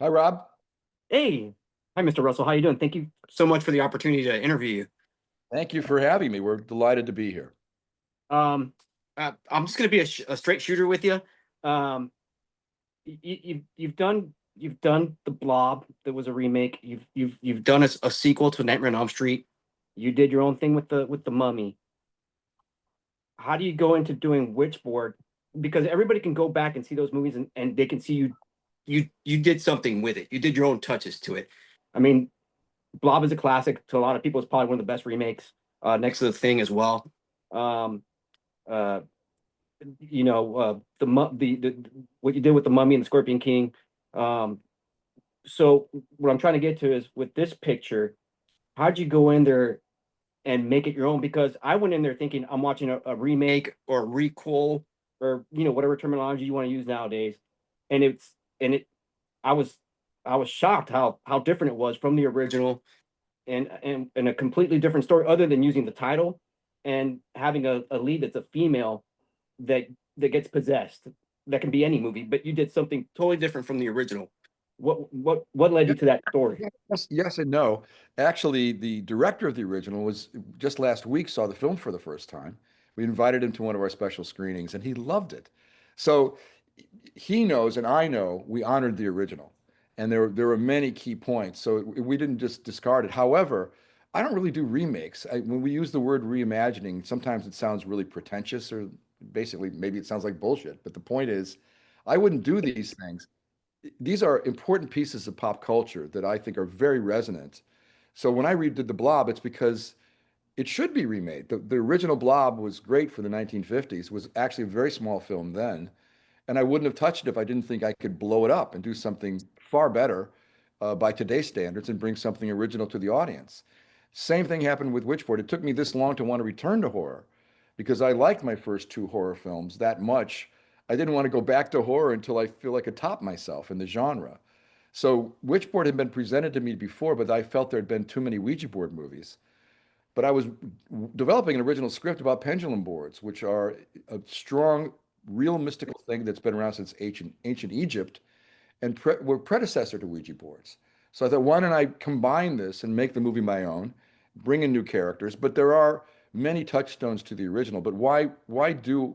Hi, Rob. Hey, hi, Mr. Russell. How you doing? Thank you so much for the opportunity to interview you. Thank you for having me. We're delighted to be here. Um, I'm just gonna be a straight shooter with you. Um, you've done the Blob. That was a remake. You've done a sequel to Nightmare on Elm Street. You did your own thing with the Mummy. How do you go into doing Witchboard? Because everybody can go back and see those movies and they can see you did something with it. You did your own touches to it. I mean, Blob is a classic to a lot of people. It's probably one of the best remakes, next to The Thing as well. Um, uh, the what you did with the Mummy and the Scorpion King. Um, so what I'm trying to get to is with this picture, how'd you go in there and make it your own? Because I went in there thinking I'm watching a remake or a requel or whatever terminology you want to use nowadays, and it's and it I was I was shocked how different it was from the original and a completely different story other than using the title and having a lead that's a female that that gets possessed. That can be any movie, but you did something totally different from the original. What led Yeah, you to that story? yes and no. Actually, the director of the original was just last week saw the film for the first time. We invited him to one of our special screenings, and he loved it. So he knows, and I know, we honored the original, and there were many key points. So we didn't just discard it. However, I don't really do remakes. When we use the word reimagining, sometimes it sounds really pretentious, or basically maybe it sounds like bullshit. But the point is, I wouldn't do these things. These are important pieces of pop culture that I think are very resonant. So when I redid The Blob, it's because it should be remade. The original Blob was great for the 1950s, was actually a very small film then. And I wouldn't have touched it if I didn't think I could blow it up and do something far better by today's standards and bring something original to the audience. Same thing happened with Witchboard. It took me this long to want to return to horror because I liked my first two horror films that much. I didn't want to go back to horror until I feel like I top myself in the genre. So Witchboard had been presented to me before, but I felt there had been too many Ouija board movies. But I was developing an original script about pendulum boards, which are a strong, real mystical thing that's been around since ancient Egypt and were predecessor to Ouija boards. So I thought, why don't I combine this and make the movie my own, bring in new characters? But there are many touchstones to the original. But why do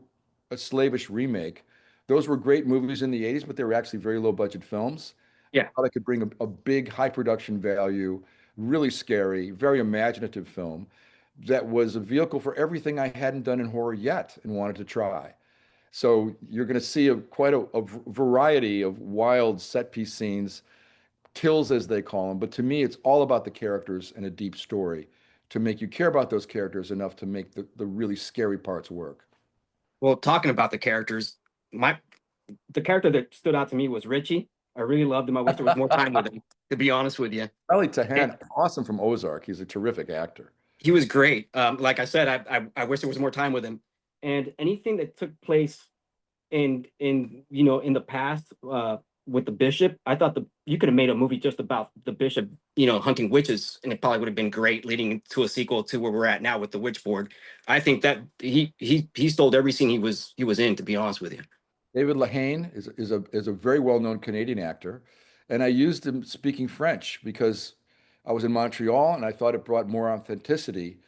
a slavish remake? Those were great movies in the 80s, but they were actually very low budget films. Yeah. I thought I could bring a big high production value, really scary, very imaginative film that was a vehicle for everything I hadn't done in horror yet and wanted to try. So you're going to see quite a variety of wild set piece scenes, kills as they call them. But to me, it's all about the characters and a deep story to make you care about those characters enough to make the really scary parts work. Well, talking about the characters, my the character that stood out to me was Richie. I really loved him. I wish there was more time with him, to be honest with you. Ellie And Tahan, awesome from Ozark. He's a terrific actor. he was great. Like I said, I wish there was more time with him. And anything that took place in the past, with the bishop, I thought the you could have made a movie just about the bishop, hunting witches, and it probably would have been great, leading to a sequel to where we're at now with the witch board. I think that he stole every scene he was in, to be honest with you. David La Haye is a very well-known Canadian actor, and I used him speaking French because I was in Montreal and I thought it brought more authenticity.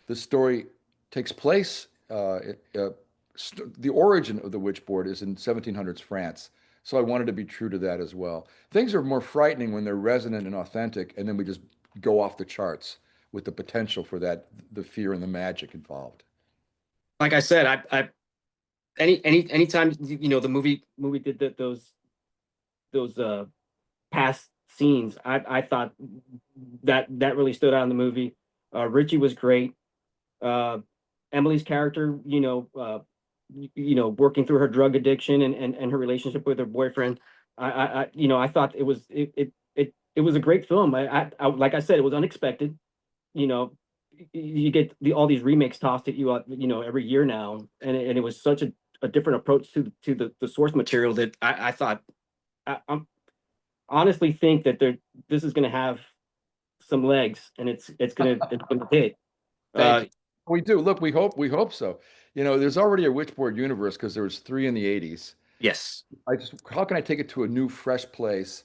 The story takes place, the origin of the witchboard is in 1700s France, so I wanted to be true to that as well. Things are more frightening when they're resonant and authentic, and then we just go off the charts with the potential for that, the fear and the magic involved. Like I said, I anytime the movie did those past scenes, I thought that really stood out in the movie. Richie was great. uh Emily's character, working through her drug addiction and her relationship with her boyfriend. I thought it was a great film. I like I said, it was unexpected. You know, you get all these remakes tossed at you, every year now, and it was such a different approach to the source material that I thought I'm honestly think that this is going to have some legs, and it's gonna hit. Thank Uh, you. We do. Look, we hope so. There's already a Witchboard universe because there was three in the 80s. yes. How can I take it to a new, fresh place?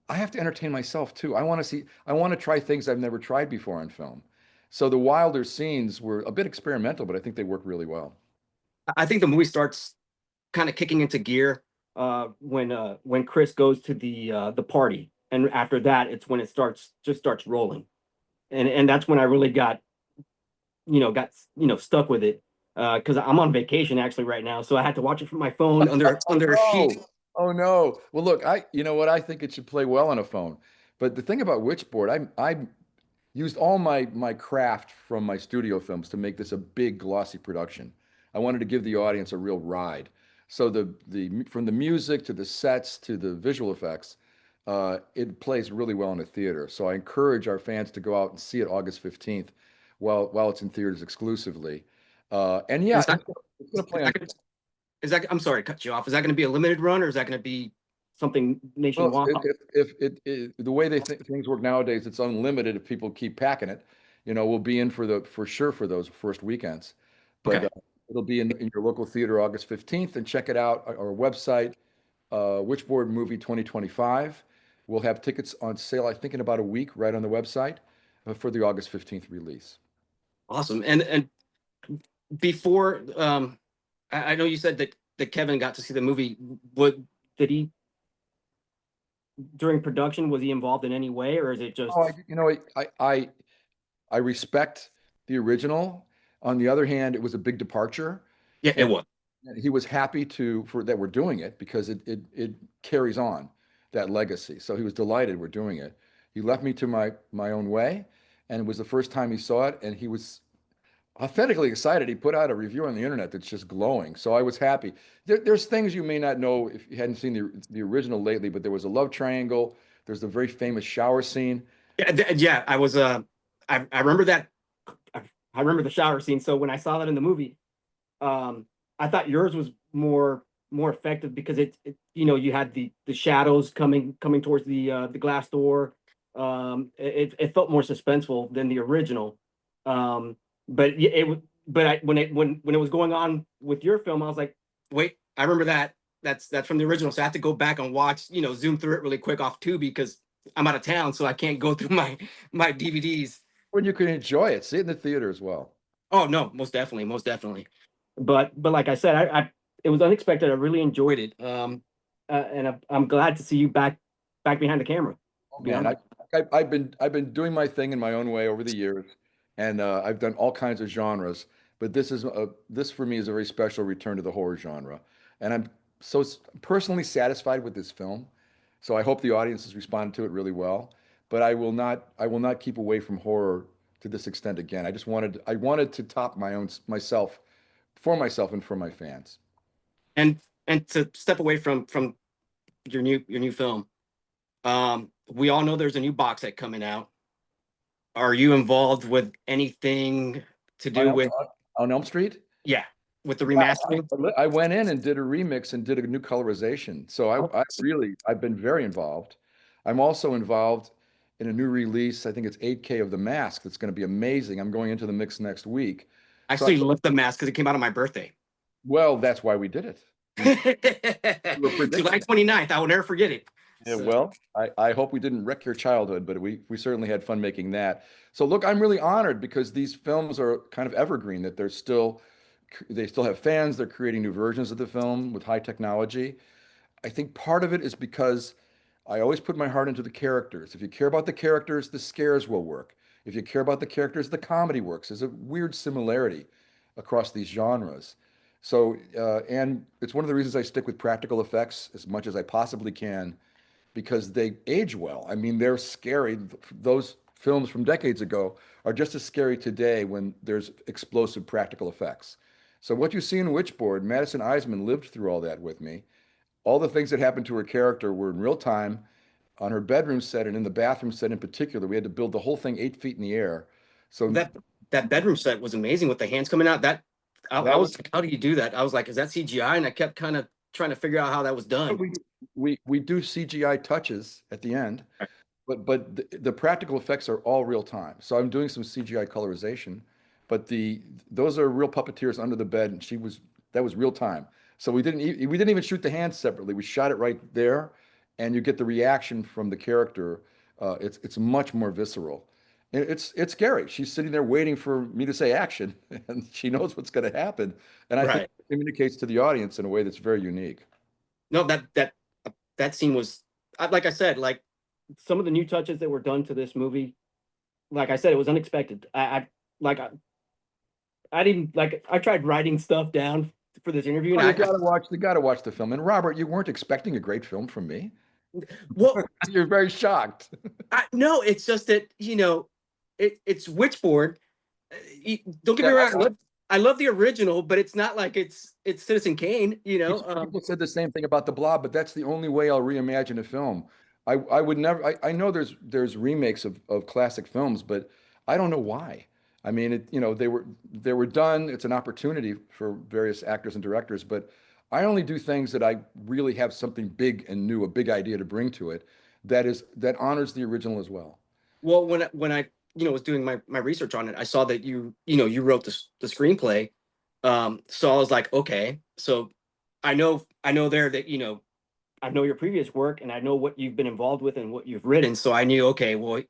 I have to entertain myself too. I want to try things I've never tried before on film. So the wilder scenes were a bit experimental, but I think they work really well. I think the movie starts kind of kicking into gear when Chris goes to the party, and after that, it's when it starts rolling, and that's when I really got stuck with it because I'm on vacation actually right now, so I had to watch it from my phone Oh under a sheet. no. Oh no. Well, look, you know what? I think it should play well on a phone. But the thing about Witchboard, I used all my craft from my studio films to make this a big glossy production. I wanted to give the audience a real ride. So the from the music to the sets to the visual effects, it plays really well in a theater. So I encourage our fans to go out and see it August 15th while it's in theaters exclusively. And yeah, Is that it's gonna is play on. that is that I'm sorry to cut you off. Is that going to be a limited run, or is that going to be something Well, nationwide? if the way things work nowadays, it's unlimited if people keep packing it. We'll be in for sure for those first weekends, but Okay, it'll be in your local theater August 15th, and check it out our website, Witchboard Movie 2025. We'll have tickets on sale, I think, in about a week, right on the website for the August 15th release. awesome. And before, I know you said that Kevin got to see the movie. What did he during production? Was he involved in any way, or is it Oh, just? I respect the original. On the other hand, it was a big departure. Yeah, it was. He was happy for that we're doing it because it carries on that legacy. So he was delighted we're doing it. He left me to my own way, and it was the first time he saw it, and he was authentically excited. He put out a review on the internet that's just glowing. So I was happy. There's things you may not know if you hadn't seen the original lately, but there was a love triangle. There's the very famous shower scene. Yeah, yeah. I was. I remember that. I remember the shower scene. So when I saw that in the movie, um, I thought yours was more effective because you had the shadows coming towards the glass door. It felt more suspenseful than the original. But yeah, when it was going on with your film, I was like, wait, I remember that. That's from the original. So I had to go back and watch, zoom through it really quick off Tubi because I'm out of town, so I can't go through my DVDs. When you can enjoy it, see it in the theater as well. Oh no, most definitely, most definitely. But like I said, I it was unexpected. I really enjoyed it. And I'm glad to see you back behind the camera. Oh To be man, honest. I've been doing my thing in my own way over the years, and I've done all kinds of genres. But this for me is a very special return to the horror genre, and I'm personally satisfied with this film. So I hope the audience has responded to it really well. But I will not keep away from horror to this extent again. I wanted to top myself for myself and for my fans. And to step away from your new film, we all know there's a new box set coming out. Are you involved with anything to On do Elm, with, on Elm Street? yeah, with the remastering? I went in and did a remix and did a new colorization. So Oh, I've been very involved. I'm also involved in a new release. I think it's 8K of The Mask. That's going to be amazing. I'm going into the mix next week. I So, still love the mask because it came out on my birthday. well, that's why we did it. We were July predicting. 29th. I will never forget it. Yeah, So well, I hope we didn't wreck your childhood, but we certainly had fun making that. So look, I'm really honored because these films are kind of evergreen, that they still have fans. They're creating new versions of the film with high technology. I think part of it is because I always put my heart into the characters. If you care about the characters, the scares will work. If you care about the characters, the comedy works. There's a weird similarity across these genres. So, and it's one of the reasons I stick with practical effects as much as I possibly can because they age well. I mean, they're scary. Those films from decades ago are just as scary today when there's explosive practical effects. So what you see in Witchboard, Madison Iseman lived through all that with me. All the things that happened to her character were in real time on her bedroom set and in the bathroom set in particular. We had to build the whole thing 8 feet in the air. So that bedroom set was amazing with the hands coming out. That I that was was like, how do you do that? I was like, is that CGI? And I kept kind of trying to figure out how that was done. we do CGI touches at the end, but the practical effects are all real time. So I'm doing some CGI colorization, but those are real puppeteers under the bed, and that was real time. So we didn't even shoot the hands separately. We shot it right there, and you get the reaction from the character. It's much more visceral. And it's scary. She's sitting there waiting for me to say action, and she knows what's going to happen. And I think Right. it communicates to the audience in a way that's very unique. No, that scene was, like I said, like some of the new touches that were done to this movie. Like I said, it was unexpected. Like I didn't like. I tried writing stuff down for this interview, Oh, and you gotta watch the film. And Robert, you weren't expecting a great film from me. well, You're very shocked. no, it's just that it's Witchboard. Don't get me Yeah, wrong. I love the original, but it's not like it's Citizen Kane. people said the same thing about The Blob, but that's the only way I'll reimagine a film. I would never. I know there's remakes of classic films, but I don't know why. I mean, they were done. It's an opportunity for various actors and directors, but I only do things that I really have something big and new, a big idea to bring to it, that honors the original as well. Well, when I was doing my research on it, I saw that you wrote the screenplay. So I was like, okay, so I know there that I know your previous work and I know what you've been involved with and what you've written. So I knew, okay, well,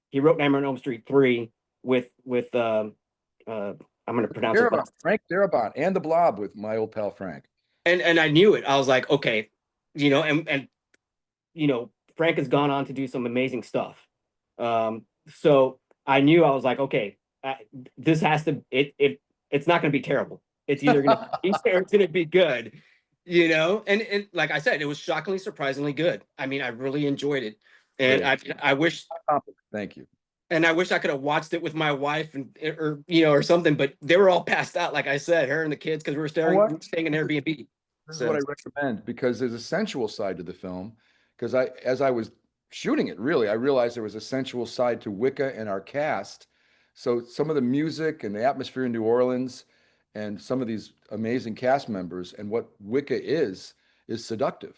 he wrote Nightmare on Elm Street 3 with I'm going to pronounce it, but Frank Darabont and The Blob with my old pal Frank. and I knew it. I was like, okay, and Frank has gone on to do some amazing stuff. So I knew, I was like, okay, this has to it's not going to be terrible. It's either going to be or it's going to be good, And like I said, it was shockingly, surprisingly good. I mean, I really enjoyed it, and I wish. Thank you. And I wish I could have watched it with my wife or something, but they were all passed out, like I said, her and the kids, because we were staying in Airbnb. This is So what I recommend because there's a sensual side to the film. Because as I was shooting it, really, I realized there was a sensual side to Wicca and our cast. So some of the music and the atmosphere in New Orleans, and some of these amazing cast members, and what Wicca is seductive.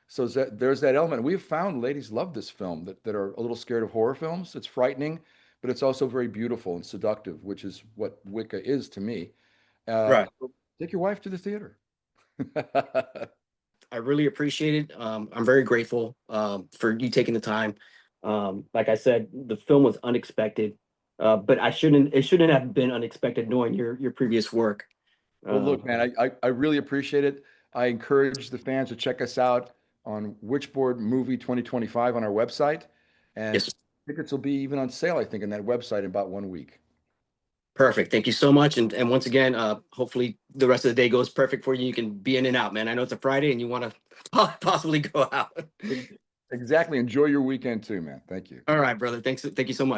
So there's that element. We've found ladies love this film that are a little scared of horror films. It's frightening, but it's also very beautiful and seductive, which is what Wicca is to me. right. So take your wife to the theater. I really appreciate it. I'm very grateful for you taking the time. Like I said, the film was unexpected, but it shouldn't have been unexpected knowing your previous work. Well, look, man, I really appreciate it. I encourage the fans to check us out on Witchboard Movie 2025 on our website. And Yes, tickets will be even on sale, I think, in that website in about 1 week. perfect. Thank you so much. And once again, hopefully the rest of the day goes perfect for you. You can be in and out, man. I know it's a Friday and you want to possibly go out. Exactly. Enjoy your weekend too, man. Thank you. All right, brother. Thank you so much.